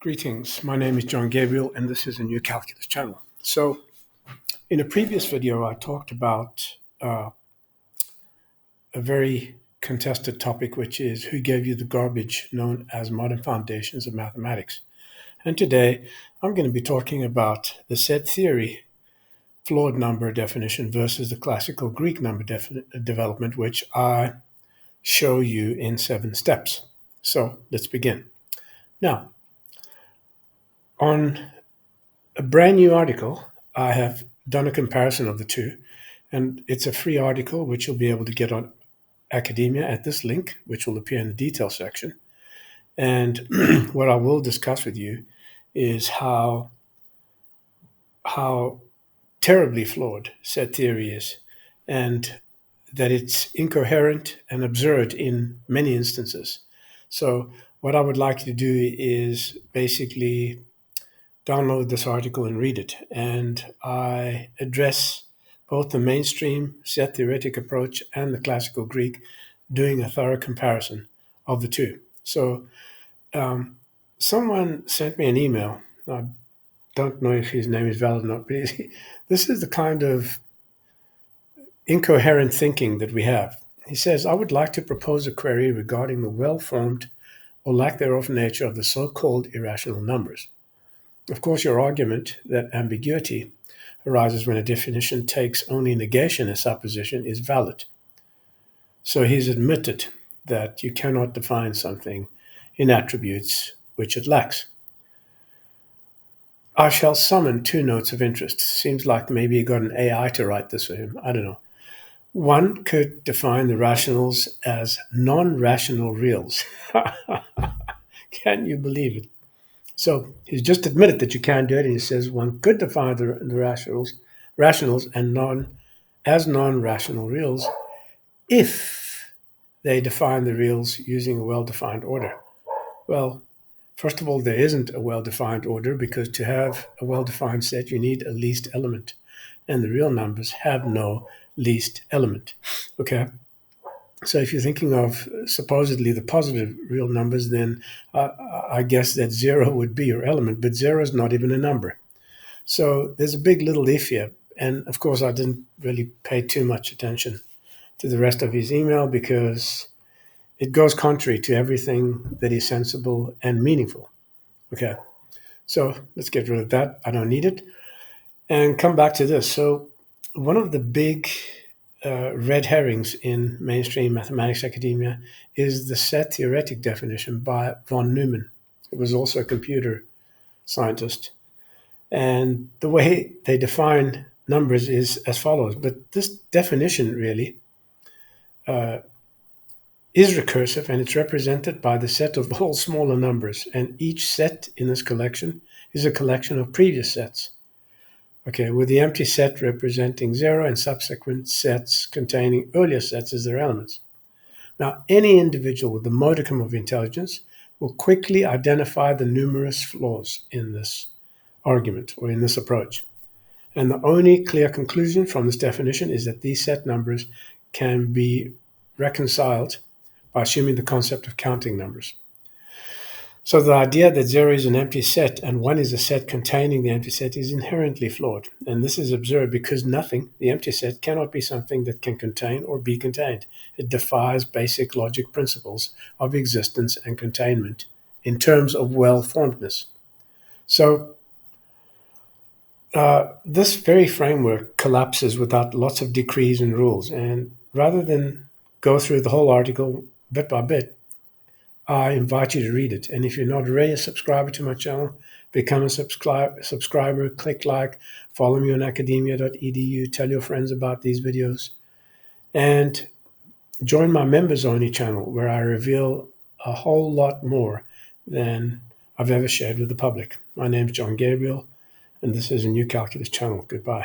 Greetings, my name is John Gabriel and this is a new calculus channel. So in a previous video I talked about a very contested topic, which is who gave you the garbage known as modern foundations of mathematics. And today I'm going to be talking about the set theory flawed number definition versus the classical Greek number development, which I show you in 7 steps. So let's begin. Now, on a brand new article, I have done a comparison of the two, and it's a free article which you'll be able to get on Academia at this link, which will appear in the details section. And what I will discuss with you is how terribly flawed set theory is, and that it's incoherent and absurd in many instances. So what I would like you to do is basically download this article and read it. And I address both the mainstream set theoretic approach and the classical Greek, doing a thorough comparison of the two. So someone sent me an email. I don't know if his name is valid or not, but this is the kind of incoherent thinking that we have. He says, I would like to propose a query regarding the well-formed or lack thereof nature of the so-called irrational numbers. Of course, your argument that ambiguity arises when a definition takes only negation as supposition is valid. So he's admitted that you cannot define something in attributes which it lacks. I shall summon 2 notes of interest. Seems like maybe he got an AI to write this for him. I don't know. One could define the rationals as non-rational reals. Can you believe it? So he's just admitted that you can't do it, and he says one could define the rationals and non-rational reals if they define the reals using a well-defined order. Well, first of all, there isn't a well-defined order, because to have a well-defined set, you need a least element, and the real numbers have no least element. Okay. So if you're thinking of supposedly the positive real numbers, then I guess that 0 would be your element, but 0 is not even a number. So there's a big little if here. And of course, I didn't really pay too much attention to the rest of his email, because it goes contrary to everything that is sensible and meaningful. Okay, so let's get rid of that. I don't need it. And come back to this. So one of the big red herrings in mainstream mathematics academia is the set theoretic definition by von Neumann. He was also a computer scientist. And the way they define numbers is as follows. But this definition really is recursive, and it's represented by the set of all smaller numbers. And each set in this collection is a collection of previous sets. Okay, with the empty set representing 0 and subsequent sets containing earlier sets as their elements. Now, any individual with a modicum of intelligence will quickly identify the numerous flaws in this argument or in this approach. And the only clear conclusion from this definition is that these set numbers can be reconciled by assuming the concept of counting numbers. So the idea that 0 is an empty set and 1 is a set containing the empty set is inherently flawed. And this is absurd because nothing, the empty set, cannot be something that can contain or be contained. It defies basic logic principles of existence and containment in terms of well-formedness. So this very framework collapses without lots of decrees and rules. And rather than go through the whole article bit by bit, I invite you to read it. And if you're not already a subscriber to my channel, become a subscriber, click like, follow me on academia.edu, tell your friends about these videos, and join my members-only channel, where I reveal a whole lot more than I've ever shared with the public. My name is John Gabriel, and this is a new calculus channel. Goodbye.